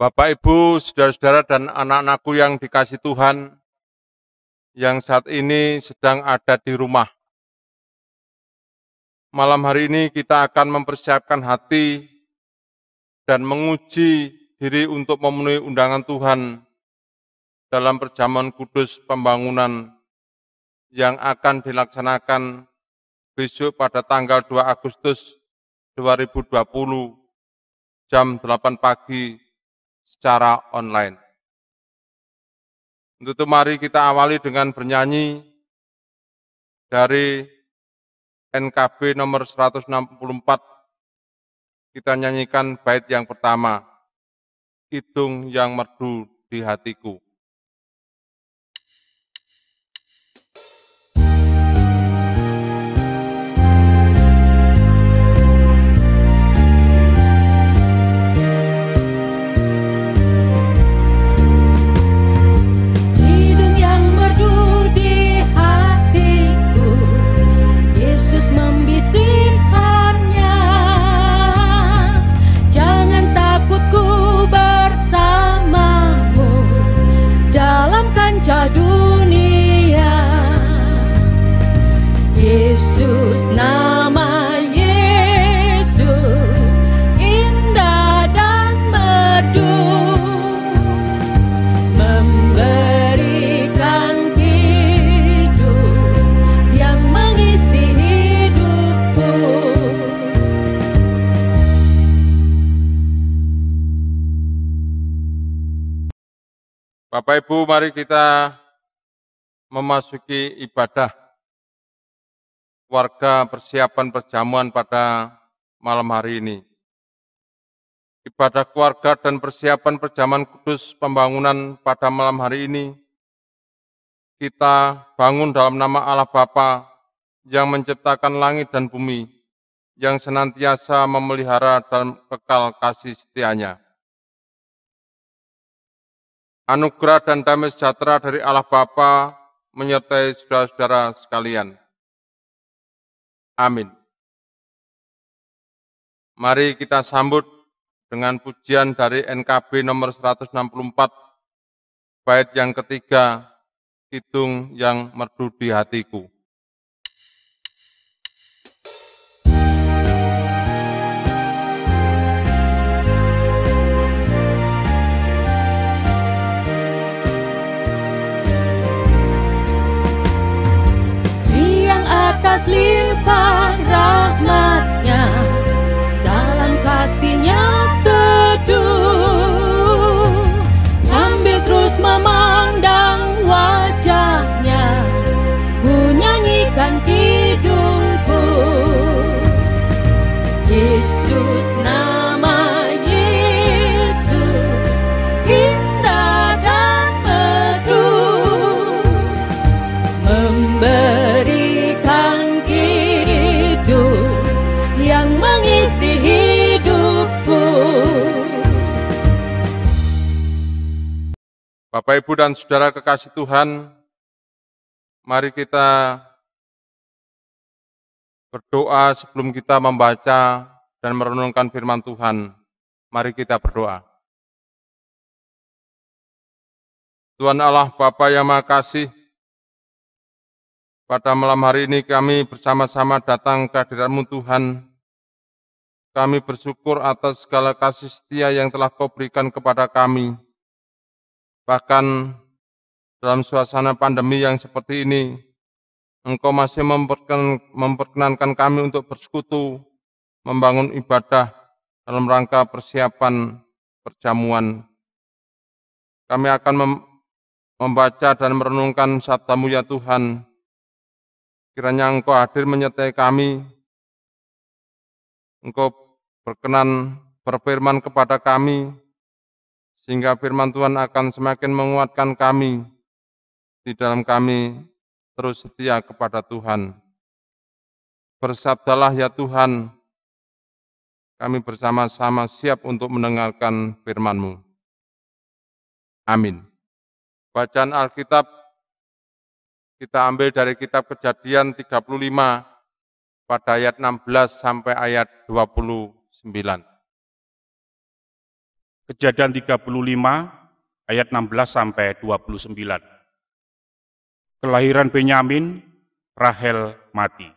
Bapak, Ibu, saudara-saudara, dan anak-anakku yang dikasih Tuhan, yang saat ini sedang ada di rumah. Malam hari ini kita akan mempersiapkan hati dan menguji diri untuk memenuhi undangan Tuhan dalam perjamuan kudus pembangunan yang akan dilaksanakan besok pada tanggal 2 Agustus 2020 jam 8 pagi secara online. Untuk itu mari kita awali dengan bernyanyi dari NKB nomor 164. Kita nyanyikan bait yang pertama, Kidung yang Merdu di Hatiku. Yesus, nama Yesus, indah dan merdu, memberikan hidup yang mengisi hidupku. Bapak Ibu, mari kita memasuki ibadah warga persiapan perjamuan pada malam hari ini. Ibadah keluarga dan persiapan perjamuan kudus pembangunan pada malam hari ini, kita bangun dalam nama Allah Bapa yang menciptakan langit dan bumi, yang senantiasa memelihara dan kekal kasih setianya. Anugerah dan damai sejahtera dari Allah Bapa menyertai saudara-saudara sekalian. Amin. Mari kita sambut dengan pujian dari NKB nomor 164, bait yang ketiga, Kidung yang Merdu di Hatiku. Atas limpah rahmatnya, dalam kasihnya teduh, sambil terus memandang wajahnya, ku nyanyikan kidungku. Yesus, nama Yesus, indah dan merdu, memberikan hidup yang mengisi hidupku. Bapak, Ibu, dan saudara kekasih Tuhan, mari kita berdoa sebelum kita membaca dan merenungkan firman Tuhan. Mari kita berdoa. Tuhan Allah Bapa yang Maha Kasih, pada malam hari ini kami bersama-sama datang ke hadirat-Mu Tuhan. Kami bersyukur atas segala kasih setia yang telah Kau berikan kepada kami. Bahkan dalam suasana pandemi yang seperti ini, Engkau masih memperkenankan kami untuk bersekutu, membangun ibadah dalam rangka persiapan perjamuan. Kami akan membaca dan merenungkan sabda-Mu ya Tuhan. Kiranya Engkau hadir menyertai kami, Engkau berkenan berfirman kepada kami, sehingga firman Tuhan akan semakin menguatkan kami, di dalam kami terus setia kepada Tuhan. Bersabdalah ya Tuhan, kami bersama-sama siap untuk mendengarkan firman-Mu. Amin. Bacaan Alkitab kita ambil dari kitab Kejadian 35 pada ayat 16 sampai ayat 29. Kejadian 35 ayat 16 sampai 29. Kelahiran Benyamin, Rahel mati.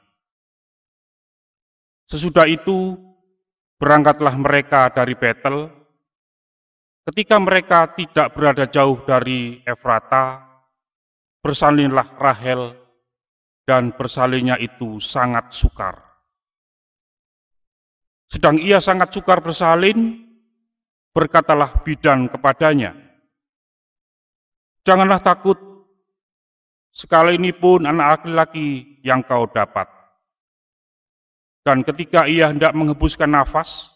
Sesudah itu berangkatlah mereka dari Betel. Ketika mereka tidak berada jauh dari Efrata, bersalinlah Rahel, dan bersalinnya itu sangat sukar. Sedang ia sangat sukar bersalin, berkatalah bidan kepadanya, "Janganlah takut, sekali ini pun anak laki-laki yang kau dapat." Dan ketika ia hendak menghembuskan nafas,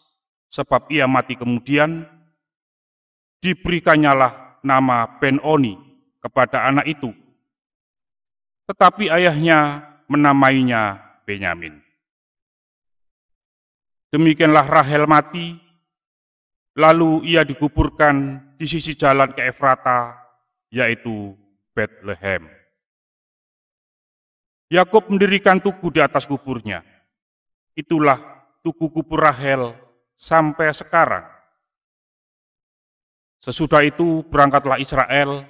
sebab ia mati kemudian, diberikannya nama Ben-Oni kepada anak itu. Tetapi ayahnya menamainya Benyamin. Demikianlah Rahel mati, lalu ia dikuburkan di sisi jalan ke Efrata, yaitu Bethlehem. Yakub mendirikan tugu di atas kuburnya. Itulah tugu kubur Rahel sampai sekarang. Sesudah itu berangkatlah Israel,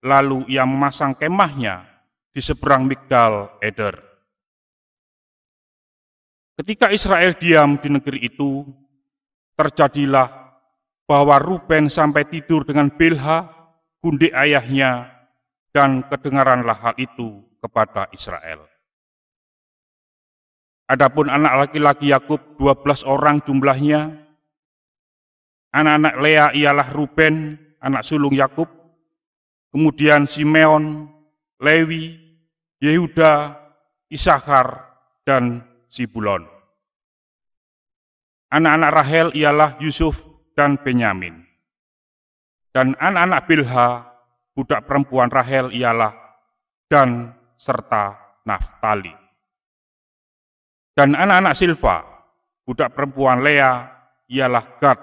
lalu ia memasang kemahnya di seberang Migdal Eder. Ketika Israel diam di negeri itu, terjadilah bahwa Ruben sampai tidur dengan Bilha, gundik ayahnya, dan kedengaranlah hal itu kepada Israel. Adapun anak laki-laki Yakub 12 orang jumlahnya. Anak-anak Lea ialah Ruben, anak sulung Yakub, kemudian Simeon, Lewi, Yehuda, Isakar, dan Zebulon. Anak-anak Rahel ialah Yusuf dan Benyamin. Dan anak-anak Bilha, budak perempuan Rahel ialah Dan serta Naftali. Dan anak-anak Silva, budak perempuan Lea, ialah Gad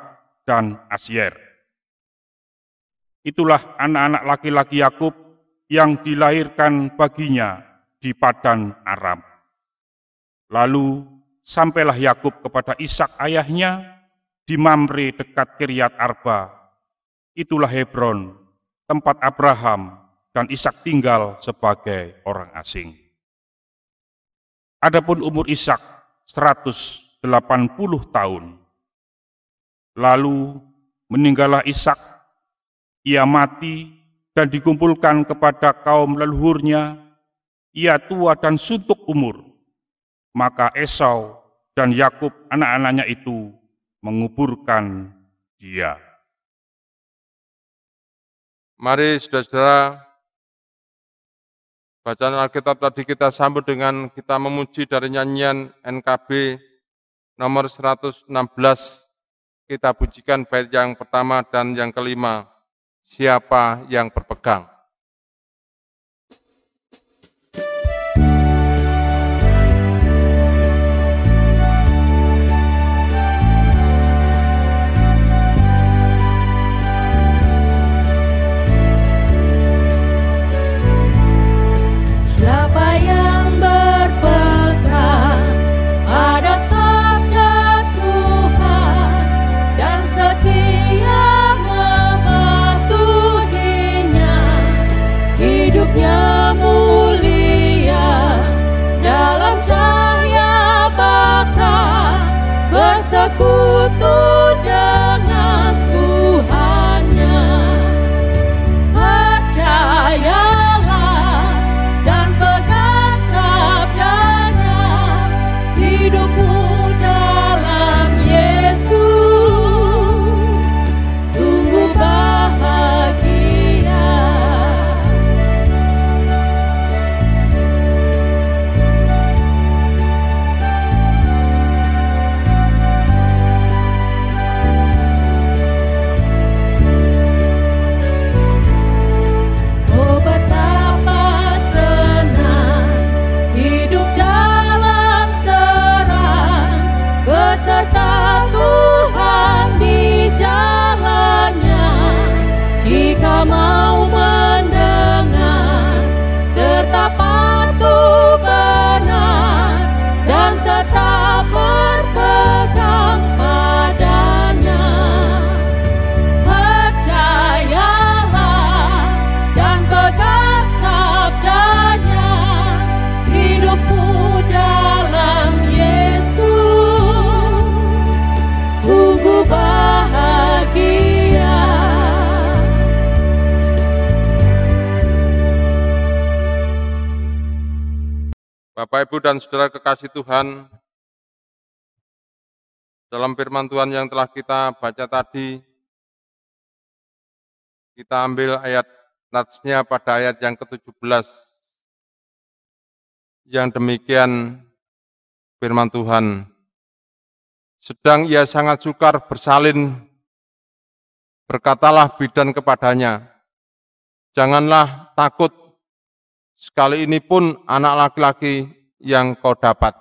dan Asyer. Itulah anak-anak laki-laki Yakub yang dilahirkan baginya di Padan Aram. Lalu sampailah Yakub kepada Ishak ayahnya di Mamre dekat Kiryat Arba. Itulah Hebron, tempat Abraham dan Ishak tinggal sebagai orang asing. Adapun umur Ishak 180 tahun. Lalu meninggallah Ishak, ia mati dan dikumpulkan kepada kaum leluhurnya, ia tua dan suntuk umur. Maka Esau dan Yakub anak-anaknya itu menguburkan dia. Mari saudara-saudara, bacaan Alkitab tadi kita sambut dengan kita memuji dari nyanyian NKB nomor 116. Kita pujikan bait yang pertama dan yang kelima, siapa yang berpegang. Bersekutu dengan Tuhannya, percayalah dan pegang sabdanya, hidupmu dalam Yesus sungguh bahagia. Mau mendengar serta patuh benar dan tetap berpegang padanya. Bapak, Ibu, dan Saudara kekasih Tuhan, dalam firman Tuhan yang telah kita baca tadi, kita ambil ayat natsnya pada ayat yang ke-17. Yang demikian firman Tuhan, sedang ia sangat sukar bersalin, berkatalah bidan kepadanya, janganlah takut, sekali ini pun anak laki-laki yang kau dapat.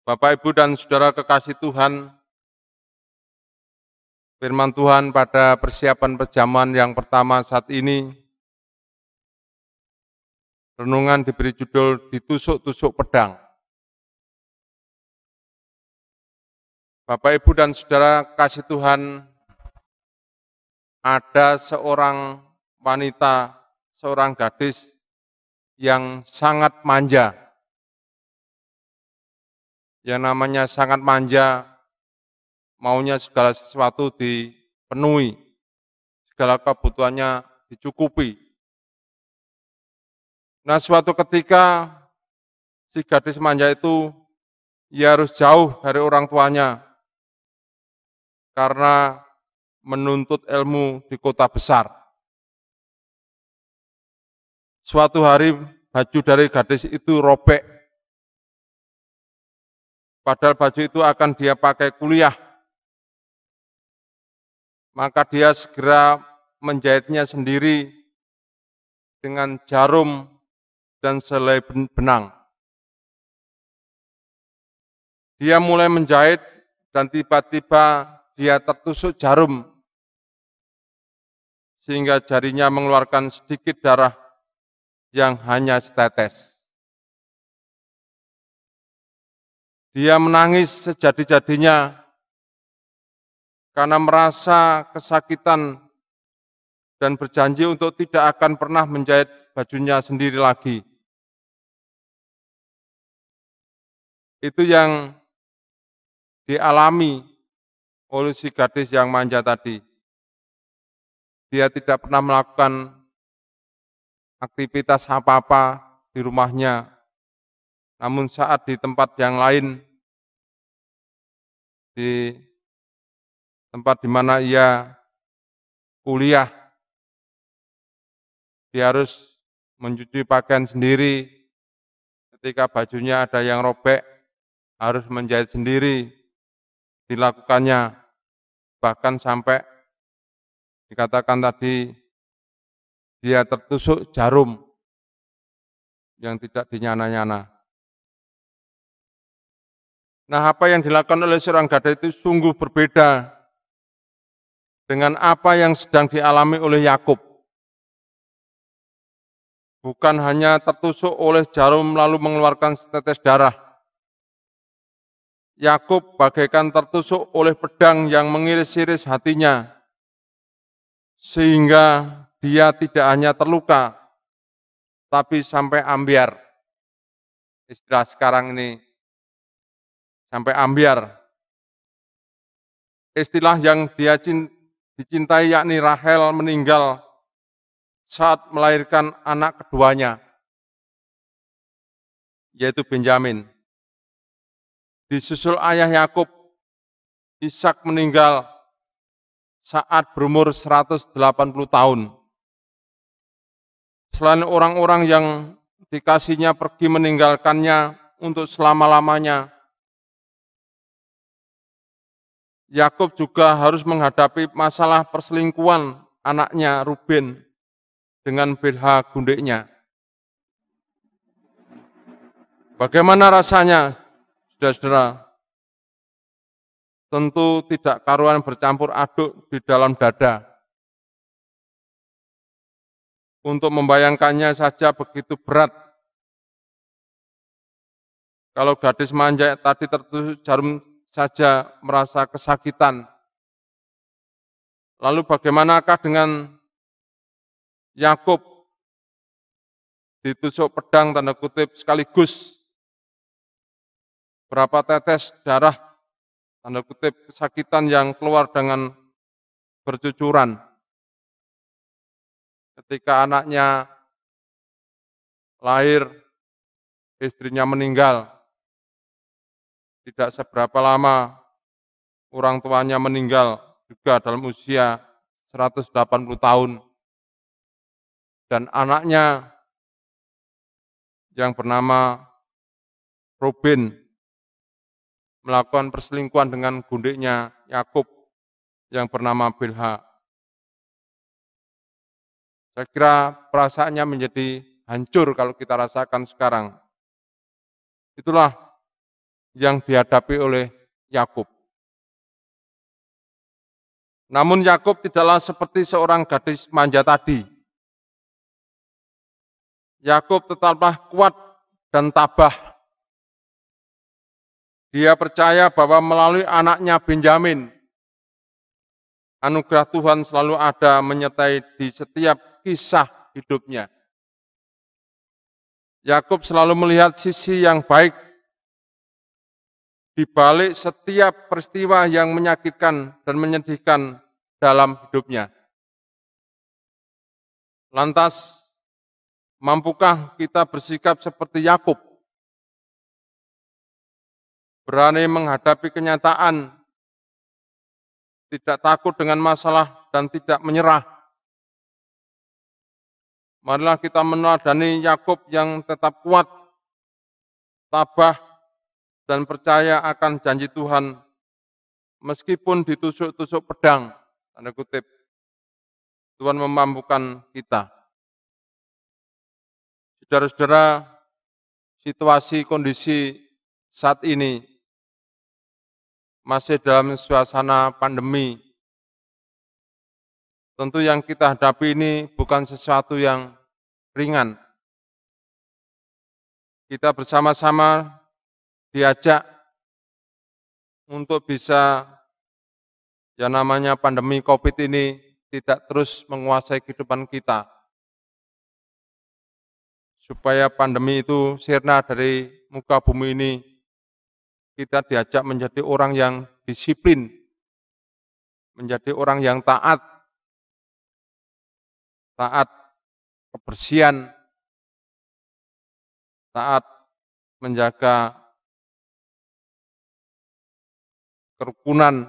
Bapak, Ibu, dan Saudara kekasih Tuhan, firman Tuhan pada persiapan perjamuan yang pertama saat ini, renungan diberi judul ditusuk-tusuk pedang. Bapak, Ibu, dan Saudara kasih Tuhan, ada seorang wanita, seorang gadis yang sangat manja. Yang namanya sangat manja, maunya segala sesuatu dipenuhi, segala kebutuhannya dicukupi. Nah, suatu ketika si gadis manja itu ia harus jauh dari orang tuanya karena menuntut ilmu di kota besar. Suatu hari baju dari gadis itu robek, padahal baju itu akan dia pakai kuliah. Maka dia segera menjahitnya sendiri dengan jarum dan selai benang. Dia mulai menjahit dan tiba-tiba dia tertusuk jarum sehingga jarinya mengeluarkan sedikit darah yang hanya setetes. Dia menangis sejadi-jadinya karena merasa kesakitan dan berjanji untuk tidak akan pernah menjahit bajunya sendiri lagi. Itu yang dialami oleh si gadis yang manja tadi. Dia tidak pernah melakukan aktivitas apa-apa di rumahnya, namun saat di tempat yang lain, di tempat di mana ia kuliah, dia harus mencuci pakaian sendiri. Ketika bajunya ada yang robek, harus menjahit sendiri, dilakukannya. Bahkan sampai dikatakan tadi, dia tertusuk jarum yang tidak dinyana-nyana. Nah, apa yang dilakukan oleh seorang gadis itu sungguh berbeda dengan apa yang sedang dialami oleh Yakub. Bukan hanya tertusuk oleh jarum lalu mengeluarkan setetes darah. Yakub bagaikan tertusuk oleh pedang yang mengiris-iris hatinya, sehingga dia tidak hanya terluka, tapi sampai ambyar. Istilah sekarang ini, sampai ambyar. Istilah yang dia dicintai yakni Rahel meninggal saat melahirkan anak keduanya, yaitu Benyamin. Disusul ayah Yakub, Ishak meninggal saat berumur 180 tahun. Selain orang-orang yang dikasihnya pergi meninggalkannya untuk selama-lamanya, Yakub juga harus menghadapi masalah perselingkuhan anaknya Ruben dengan Bilha gundiknya. Bagaimana rasanya, saudara-saudara? Tentu tidak karuan bercampur aduk di dalam dada. Untuk membayangkannya saja begitu berat. Kalau gadis manja tadi tertusuk jarum saja merasa kesakitan. Lalu bagaimanakah dengan Yakub? Ditusuk pedang tanda kutip sekaligus. Berapa tetes darah tanda kutip kesakitan yang keluar dengan bercucuran. Ketika anaknya lahir istrinya meninggal. Tidak seberapa lama orang tuanya meninggal juga dalam usia 180 tahun. Dan anaknya yang bernama Ruben melakukan perselingkuhan dengan gundiknya Yakub yang bernama Bilha. Saya kira perasaannya menjadi hancur kalau kita rasakan sekarang. Itulah yang dihadapi oleh Yakub. Namun Yakub tidaklah seperti seorang gadis manja tadi. Yakub tetaplah kuat dan tabah. Dia percaya bahwa melalui anaknya Benyamin, anugerah Tuhan selalu ada menyertai di setiap kisah hidupnya. Yakub selalu melihat sisi yang baik di balik setiap peristiwa yang menyakitkan dan menyedihkan dalam hidupnya. Lantas, mampukah kita bersikap seperti Yakub? Berani menghadapi kenyataan, tidak takut dengan masalah dan tidak menyerah. Marilah kita meneladani Yakub yang tetap kuat, tabah, dan percaya akan janji Tuhan, meskipun ditusuk-tusuk pedang, tanda kutip, Tuhan memampukan kita. Saudara-saudara, situasi kondisi saat ini masih dalam suasana pandemi. Tentu yang kita hadapi ini bukan sesuatu yang ringan. Kita bersama-sama diajak untuk bisa yang namanya pandemi COVID ini tidak terus menguasai kehidupan kita. Supaya pandemi itu sirna dari muka bumi ini, kita diajak menjadi orang yang disiplin, menjadi orang yang taat kebersihan, taat menjaga kerukunan,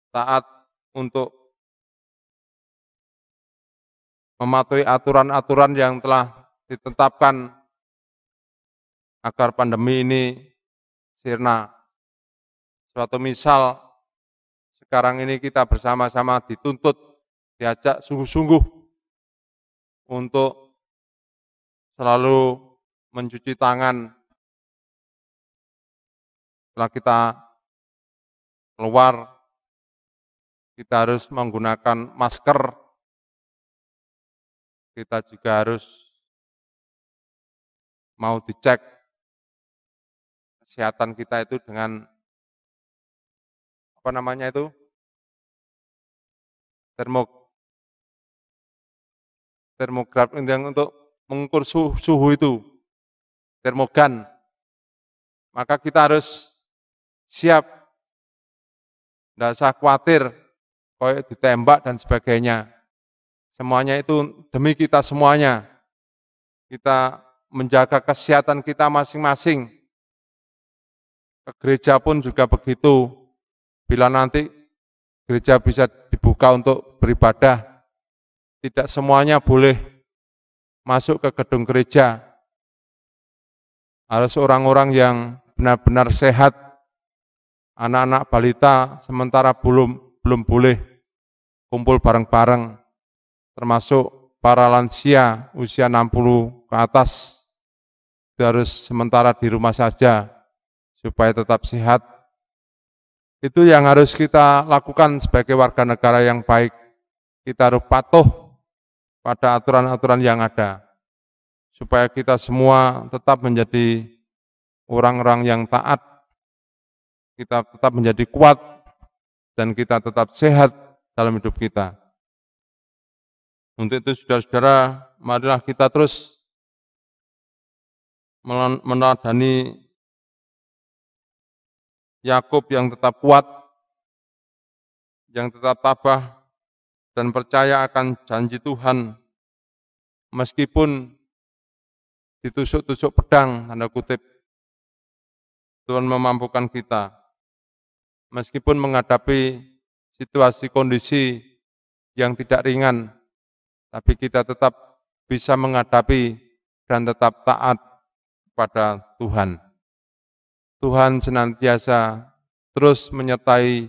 taat untuk mematuhi aturan-aturan yang telah ditetapkan agar pandemi ini sirna. Suatu misal, sekarang ini kita bersama-sama dituntut, diajak sungguh-sungguh untuk selalu mencuci tangan setelah kita keluar. Kita harus menggunakan masker, kita juga harus mau dicek kesehatan kita itu dengan apa namanya itu, termograf yang untuk mengukur suhu itu, termogan. Maka kita harus siap, tidak usah khawatir, kayak ditembak dan sebagainya. Semuanya itu demi kita semuanya. Kita menjaga kesehatan kita masing-masing. Ke gereja pun juga begitu. Bila nanti gereja bisa dibuka untuk beribadah, tidak semuanya boleh masuk ke gedung gereja. Harus orang-orang yang benar-benar sehat. Anak-anak balita sementara belum boleh kumpul bareng-bareng, termasuk para lansia usia 60 ke atas, itu harus sementara di rumah saja supaya tetap sehat. Itu yang harus kita lakukan sebagai warga negara yang baik. Kita harus patuh pada aturan-aturan yang ada, supaya kita semua tetap menjadi orang-orang yang taat, kita tetap menjadi kuat, dan kita tetap sehat dalam hidup kita. Untuk itu saudara-saudara, marilah kita terus meneladani Yakub yang tetap kuat, yang tetap tabah, dan percaya akan janji Tuhan, meskipun ditusuk-tusuk pedang, tanda kutip. Tuhan memampukan kita, meskipun menghadapi situasi kondisi yang tidak ringan, tapi kita tetap bisa menghadapi dan tetap taat kepada Tuhan. Tuhan senantiasa terus menyertai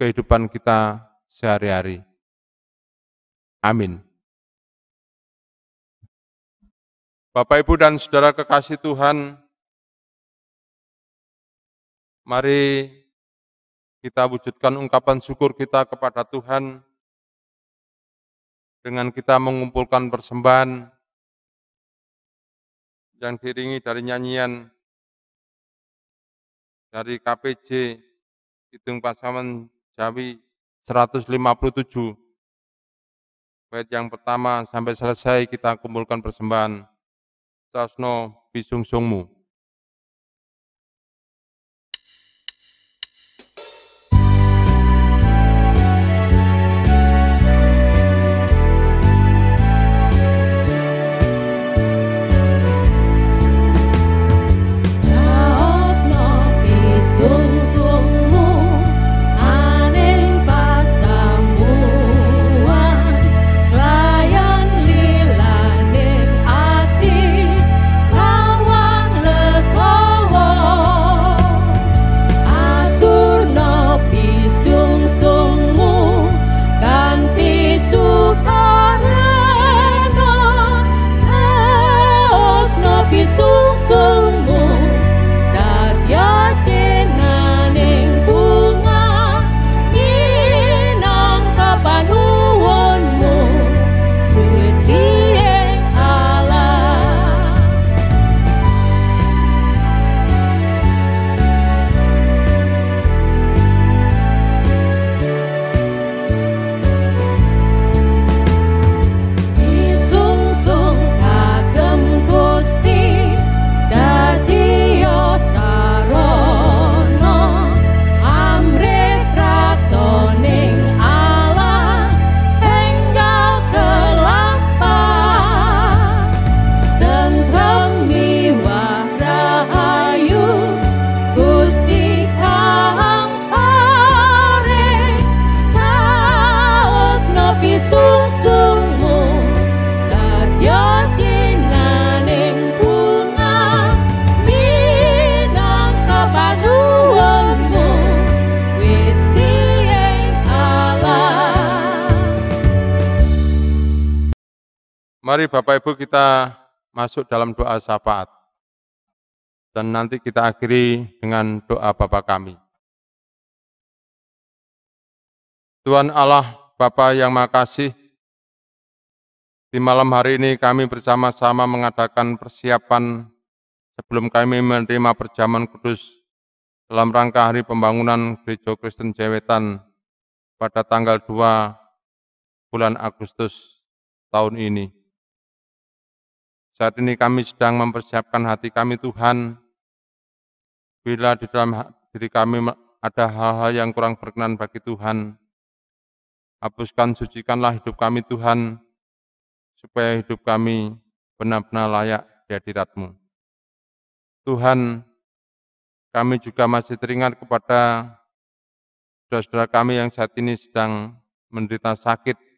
kehidupan kita sehari-hari. Amin. Bapak, Ibu, dan Saudara kekasih Tuhan, mari kita wujudkan ungkapan syukur kita kepada Tuhan dengan kita mengumpulkan persembahan yang diiringi dari nyanyian dari KPJ Kidung Pasaman Jawi 157. Bait yang pertama sampai selesai kita kumpulkan persembahan Sasno Bisungsungmu. Mari Bapak Ibu kita masuk dalam doa syafaat. Dan nanti kita akhiri dengan doa Bapa kami. Tuhan Allah, Bapa yang Maha Kasih, di malam hari ini kami bersama-sama mengadakan persiapan sebelum kami menerima perjamuan kudus dalam rangka Hari Pembangunan Gereja Kristen Jewetan pada tanggal 2 bulan Agustus tahun ini. Saat ini kami sedang mempersiapkan hati kami Tuhan, bila di dalam diri kami ada hal-hal yang kurang berkenan bagi Tuhan, hapuskan, sucikanlah hidup kami Tuhan, supaya hidup kami benar-benar layak di hadirat-Mu. Tuhan, kami juga masih teringat kepada saudara-saudara kami yang saat ini sedang menderita sakit,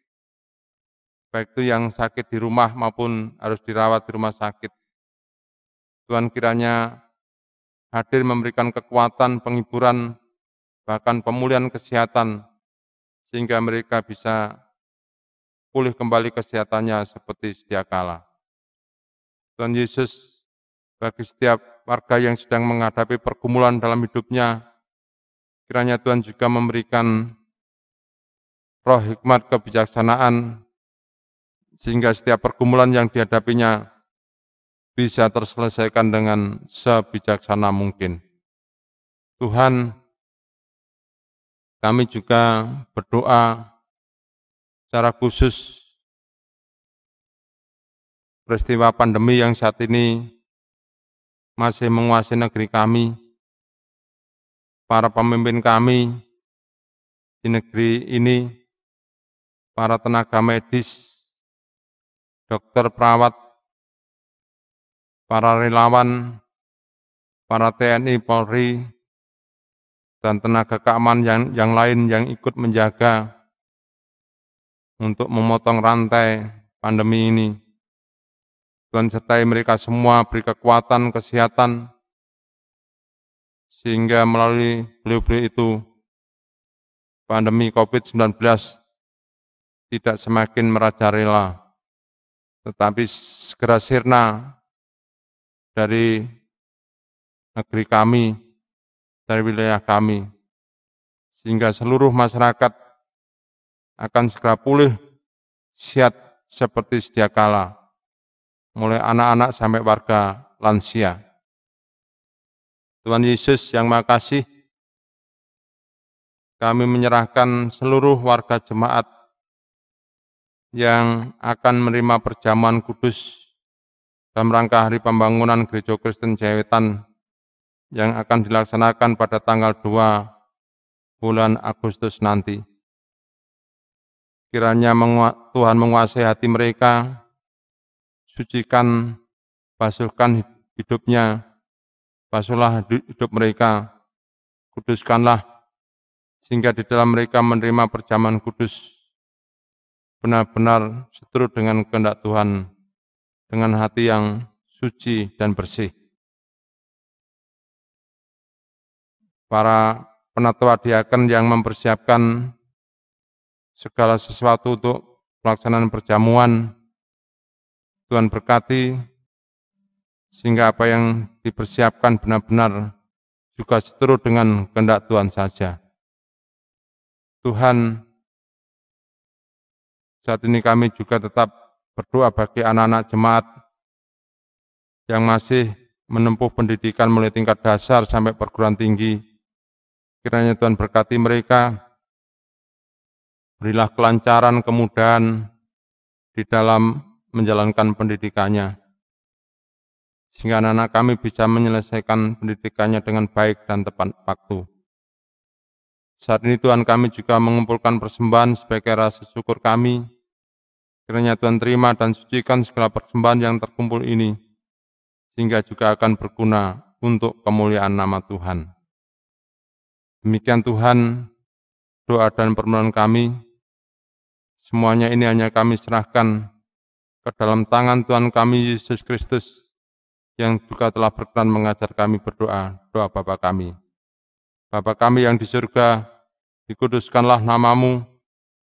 baik itu yang sakit di rumah maupun harus dirawat di rumah sakit. Tuhan kiranya hadir memberikan kekuatan, penghiburan, bahkan pemulihan kesehatan, sehingga mereka bisa pulih kembali kesehatannya seperti sedia kala. Tuhan Yesus, bagi setiap warga yang sedang menghadapi pergumulan dalam hidupnya, kiranya Tuhan juga memberikan roh hikmat kebijaksanaan, sehingga setiap pergumulan yang dihadapinya bisa terselesaikan dengan sebijaksana mungkin. Tuhan, kami juga berdoa secara khusus peristiwa pandemi yang saat ini masih menguasai negeri kami, para pemimpin kami di negeri ini, para tenaga medis, dokter, perawat, para relawan, para TNI, Polri, dan tenaga keamanan yang lain yang ikut menjaga untuk memotong rantai pandemi ini. Tuhan sertai mereka semua, beri kekuatan, kesehatan, sehingga melalui beliau-beliau itu pandemi COVID-19 tidak semakin merajalela, tetapi segera sirna dari negeri kami, dari wilayah kami, sehingga seluruh masyarakat akan segera pulih sehat seperti sedia kala, mulai anak-anak sampai warga lansia. Tuhan Yesus yang Maha Kasih, kami menyerahkan seluruh warga jemaat yang akan menerima perjamuan kudus dalam rangka Hari Pembangunan Gereja Kristen Jayawetan yang akan dilaksanakan pada tanggal 2 bulan Agustus nanti. Kiranya Tuhan menguasai hati mereka, sucikan, basuhkan hidupnya, basuhlah hidup mereka, kuduskanlah, sehingga di dalam mereka menerima perjamuan kudus benar-benar seturut dengan kehendak Tuhan, dengan hati yang suci dan bersih. Para penatua diaken yang mempersiapkan segala sesuatu untuk pelaksanaan perjamuan, Tuhan berkati, sehingga apa yang dipersiapkan benar-benar juga seturut dengan kehendak Tuhan saja. Tuhan, saat ini kami juga tetap berdoa bagi anak-anak jemaat yang masih menempuh pendidikan mulai tingkat dasar sampai perguruan tinggi. Kiranya Tuhan berkati mereka, berilah kelancaran, kemudahan di dalam menjalankan pendidikannya, sehingga anak-anak kami bisa menyelesaikan pendidikannya dengan baik dan tepat waktu. Saat ini Tuhan, kami juga mengumpulkan persembahan sebagai rasa syukur kami. Kiranya Tuhan terima dan sucikan segala persembahan yang terkumpul ini, sehingga juga akan berguna untuk kemuliaan nama Tuhan. Demikian Tuhan, doa dan permohonan kami, semuanya ini hanya kami serahkan ke dalam tangan Tuhan kami Yesus Kristus, yang juga telah berkenan mengajar kami berdoa, doa Bapa kami. Bapa kami yang di surga, dikuduskanlah namamu,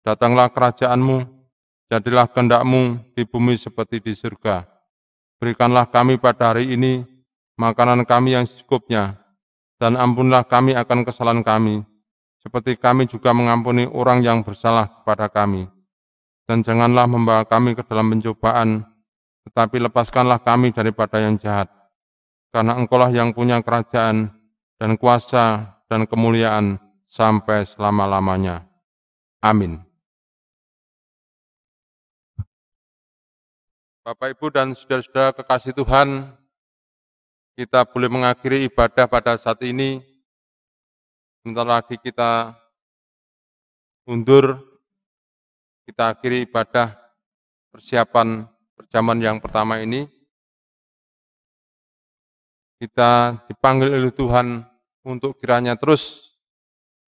datanglah kerajaanmu, jadilah kehendak-Mu di bumi seperti di surga. Berikanlah kami pada hari ini makanan kami yang secukupnya, dan ampunilah kami akan kesalahan kami, seperti kami juga mengampuni orang yang bersalah kepada kami. Dan janganlah membawa kami ke dalam pencobaan, tetapi lepaskanlah kami daripada yang jahat. Karena Engkau-lah yang punya kerajaan dan kuasa dan kemuliaan sampai selama-lamanya. Amin. Bapak, Ibu, dan saudara-saudara kekasih Tuhan, kita boleh mengakhiri ibadah pada saat ini. Sebentar lagi kita undur, kita akhiri ibadah persiapan perjamuan yang pertama ini. Kita dipanggil oleh Tuhan untuk kiranya terus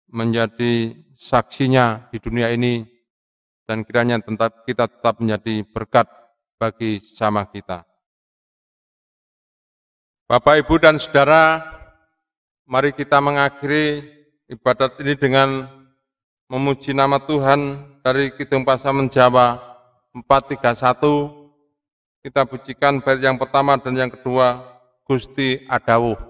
menjadi saksinya di dunia ini, dan kiranya kita tetap menjadi berkat bagi sesama kita. Bapak, Ibu, dan saudara, mari kita mengakhiri ibadat ini dengan memuji nama Tuhan dari Kidung Pasaman Jawa 431. Kita pujikan bait yang pertama dan yang kedua, Gusti Adawuh.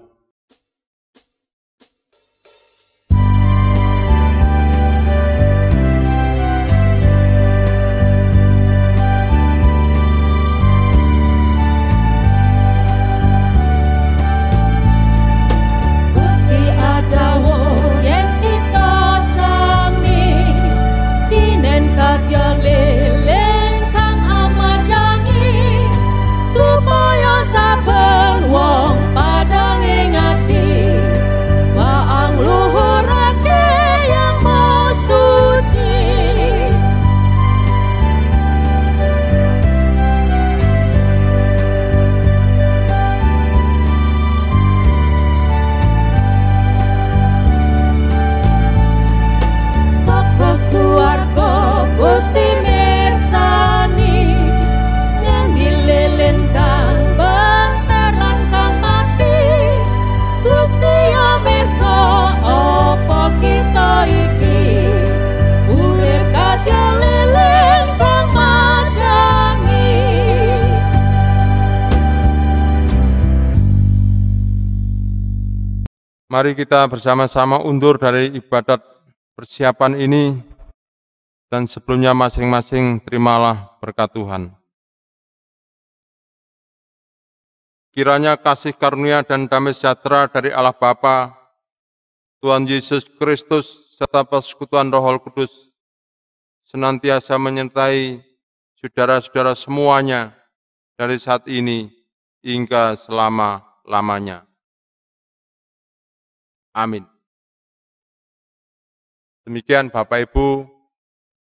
Supaya saben wong padang Mari kita bersama-sama undur dari ibadat persiapan ini, dan sebelumnya masing-masing terimalah berkat Tuhan. Kiranya kasih karunia dan damai sejahtera dari Allah Bapa, Tuhan Yesus Kristus, serta persekutuan Roh Kudus senantiasa menyertai saudara-saudara semuanya dari saat ini hingga selama-lamanya. Amin. Demikian Bapak Ibu,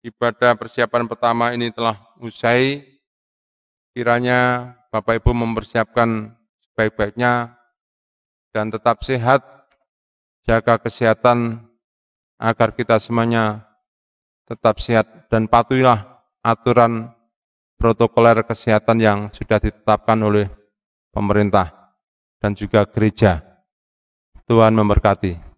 ibadah persiapan pertama ini telah usai. Kiranya Bapak Ibu mempersiapkan sebaik-baiknya dan tetap sehat, jaga kesehatan agar kita semuanya tetap sehat dan patuhilah aturan protokoler kesehatan yang sudah ditetapkan oleh pemerintah dan juga gereja. Tuhan memberkati.